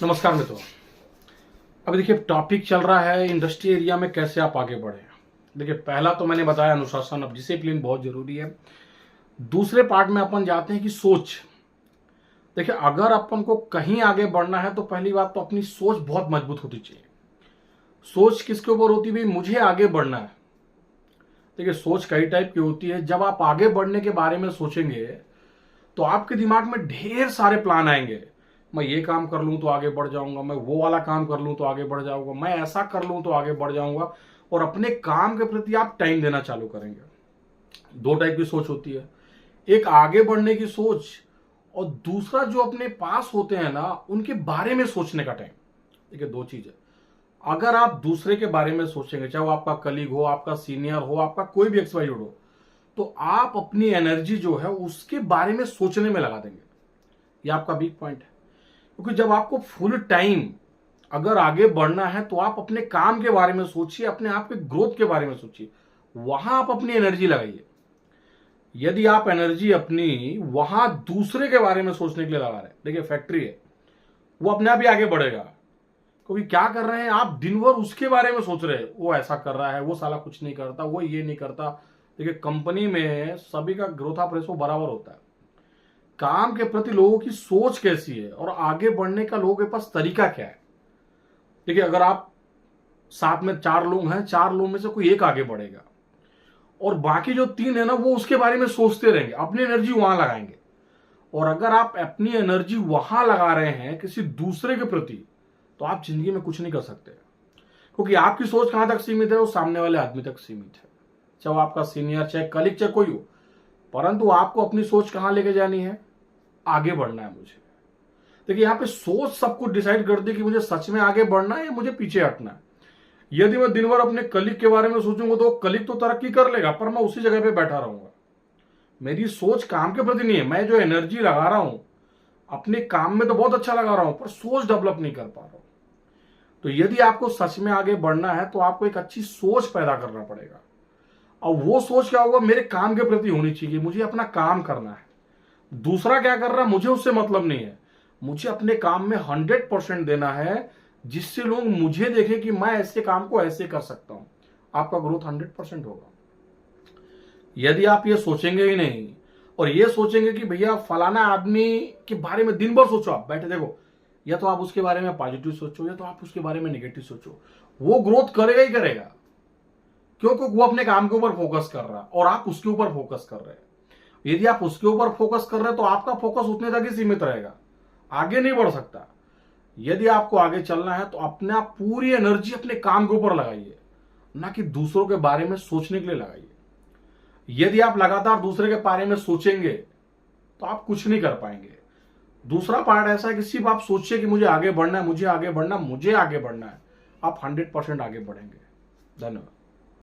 नमस्कार मित्रों। अभी देखिए टॉपिक चल रहा है इंडस्ट्री एरिया में कैसे आप आगे बढ़े। देखिए पहला तो मैंने बताया अनुशासन, अब डिसिप्लिन बहुत जरूरी है। दूसरे पार्ट में अपन जाते हैं कि सोच। देखिए अगर अपन को कहीं आगे बढ़ना है तो पहली बात तो अपनी सोच बहुत मजबूत होती चाहिए। सोच किसके ऊपर होती है? मुझे आगे बढ़ना है। देखिए सोच कई टाइप की होती है। जब आप आगे बढ़ने के बारे में सोचेंगे तो आपके दिमाग में ढेर सारे प्लान आएंगे। मैं ये काम कर लूं तो आगे बढ़ जाऊंगा, मैं वो वाला काम कर लूं तो आगे बढ़ जाऊंगा, मैं ऐसा कर लूं तो आगे बढ़ जाऊंगा। और अपने काम के प्रति आप टाइम देना चालू करेंगे। दो टाइप की सोच होती है, एक आगे बढ़ने की सोच और दूसरा जो अपने पास होते हैं ना उनके बारे में सोचने का टाइम। देखिए दो चीज है। अगर आप दूसरे के बारे में सोचेंगे, चाहे वो आपका कलीग हो, आपका सीनियर हो, आपका कोई भी एक्सवाइजेड हो, तो आप अपनी एनर्जी जो है उसके बारे में सोचने में लगा देंगे। ये आपका वीक पॉइंट है। क्योंकि जब आपको फुल टाइम अगर आगे बढ़ना है तो आप अपने काम के बारे में सोचिए, अपने आप के ग्रोथ के बारे में सोचिए, वहां आप अपनी एनर्जी लगाइए। यदि आप एनर्जी अपनी वहां दूसरे के बारे में सोचने के लिए लगा रहे हैं, देखिए फैक्ट्री है, वो अपने आप ही आगे बढ़ेगा। क्योंकि क्या कर रहे हैं आप? दिन भर उसके बारे में सोच रहे हैं, वो ऐसा कर रहा है, वो साला कुछ नहीं करता, वो ये नहीं करता। देखिए कंपनी में सभी का ग्रोथ ऑफ रेशो बराबर होता है। काम के प्रति लोगों की सोच कैसी है और आगे बढ़ने का लोगों के पास तरीका क्या है। देखिए अगर आप साथ में चार लोग हैं, चार लोगों में से कोई एक आगे बढ़ेगा और बाकी जो तीन है ना वो उसके बारे में सोचते रहेंगे, अपनी एनर्जी वहां लगाएंगे। और अगर आप अपनी एनर्जी वहां लगा रहे हैं किसी दूसरे के प्रति, तो आप जिंदगी में कुछ नहीं कर सकते। क्योंकि आपकी सोच कहां तक सीमित है, वो सामने वाले आदमी तक सीमित है, चाहे वो आपका सीनियर, चाहे कलीग, चाहे कोई हो। परंतु आपको अपनी सोच कहां लेके जानी है? आगे बढ़ना है मुझे। देखिए यहां पे सोच सब कुछ डिसाइड कर दी कि मुझे सच में आगे बढ़ना है या मुझे पीछे हटना है। यदि मैं दिन भर अपने कलीग के बारे में सोचूंगा तो कलीग तो तरक्की कर लेगा, पर मैं उसी जगह पे बैठा रहूंगा। मेरी सोच काम के प्रति नहीं है। मैं जो एनर्जी लगा रहा हूं अपने काम में तो बहुत अच्छा लगा रहा हूं, पर सोच डेवलप नहीं कर पा रहा हूं। तो यदि आपको सच में आगे बढ़ना है तो आपको एक अच्छी सोच पैदा करना पड़ेगा। और वो सोच क्या होगा? मेरे काम के प्रति होनी चाहिए, मुझे अपना काम करना है। दूसरा क्या कर रहा है मुझे उससे मतलब नहीं है। मुझे अपने काम में 100% देना है, जिससे लोग मुझे देखें कि मैं ऐसे काम को ऐसे कर सकता हूं। आपका ग्रोथ 100% होगा। यदि आप ये सोचेंगे ही नहीं और ये सोचेंगे कि भैया फलाना आदमी के बारे में दिन भर सोचो, आप बैठे देखो, या तो आप उसके बारे में पॉजिटिव सोचो या तो आप उसके बारे में नेगेटिव सोचो, वो ग्रोथ करेगा ही करेगा। क्योंकि वो अपने काम के ऊपर फोकस कर रहा है और आप उसके ऊपर फोकस कर रहे हैं। यदि आप उसके ऊपर फोकस कर रहे हैं तो आपका फोकस उतने तक ही सीमित रहेगा, आगे नहीं बढ़ सकता। यदि आपको आगे चलना है तो अपना पूरी एनर्जी अपने काम के ऊपर लगाइए, ना कि दूसरों के बारे में सोचने के लिए लगाइए। यदि आप लगातार दूसरे के बारे में सोचेंगे तो आप कुछ नहीं कर पाएंगे। दूसरा पार्ट ऐसा है कि सिर्फ आप सोचिए कि मुझे आगे बढ़ना है, मुझे आगे बढ़ना, मुझे आगे बढ़ना है, आप 100% आगे बढ़ेंगे। धन्यवाद।